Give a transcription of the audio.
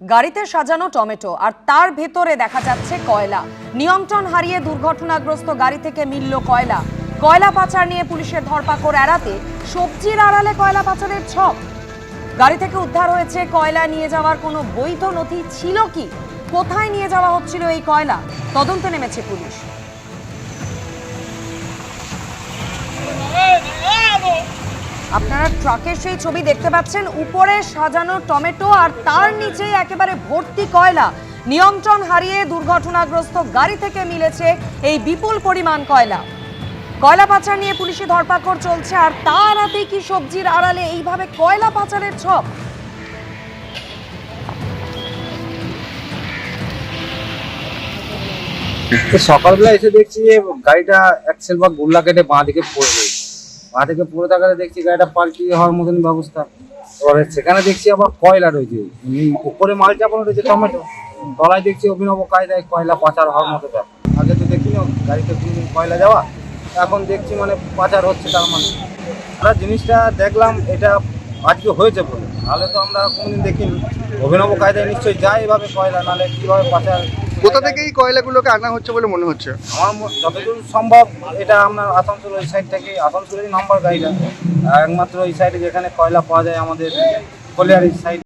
গাড়িতে সাজানো টমেটো আর তার ভেতরে দেখা যাচ্ছে কয়লা। নিয়ন্ত্রণ হারিয়ে দুর্ঘটনাগ্রস্ত গাড়ি থেকে মিলল কয়লা। কয়লা পাচার নিয়ে পুলিশের ধরপাকড় এড়াতে সবজির আড়ালে কয়লা পাচারের ছক। গাড়ি থেকে উদ্ধার হয়েছে কয়লা। নিয়ে যাওয়ার কোনো বৈধ নথি ছিল কি? কোথায় নিয়ে যাওয়া হচ্ছিল এই কয়লা? তদন্তে নেমেছে পুলিশ। আপনারা ট্রাকের সেই ছবি দেখতে পাচ্ছেন, উপরে সাজানো টমেটো আর তার নিচেই একেবারে ভর্তি কয়লা। নিয়ন্ত্রণ হারিয়ে দুর্ঘটনাগ্রস্ত গাড়ি থেকে মিলেছে এই বিপুল পরিমাণ কয়লা। কয়লা পাচার নিয়ে পুলিশি ধরপাকড় চলছে, আর তার রাতেই কি সবজির আড়ালে এইভাবে কয়লা পাচারের ছক? সকালবেলা এসে দেখছি যে গাড়িটা অ্যাক্সেল বা গোল্লা কেটে বাঁ দিকে পড়ে রয়েছে। বাঁ দিকে পড়ে থাকাতে দেখছি গাড়িটা পাল্টি হওয়ার মতন ব্যবস্থা। এবারে সেখানে দেখছি আবার কয়লা রয়েছে, উপরে মাল চাপানো রয়েছে টমেটো, তলায় দেখছি অভিনব কায়দায় কয়লা পাচার হওয়ার মতো ব্যাপার। আগে তো দেখিনি গাড়িতে কোনোদিন কয়লা যাওয়া, এখন দেখছি মানে পাচার হচ্ছে। তার মানে আমরা জিনিসটা দেখলাম এটা আজকে হয়েছে বলে, নাহলে তো আমরা কোনোদিন দেখিনি। অভিনব কায়দায় নিশ্চয়ই যায় এভাবে কয়লা, নাহলে কীভাবে পাচার। কোথা থেকে এই কয়লাগুলোকে আনা হচ্ছে বলে মনে হচ্ছে? আমার যতদূর সম্ভব এটা আপনার আসানসোল ওই সাইড থেকে, আসানসোলেরই নাম্বার গাড়িটা, একমাত্র ওই সাইডে যেখানে কয়লা পাওয়া যায় আমাদের কলিয়ারির সাইড।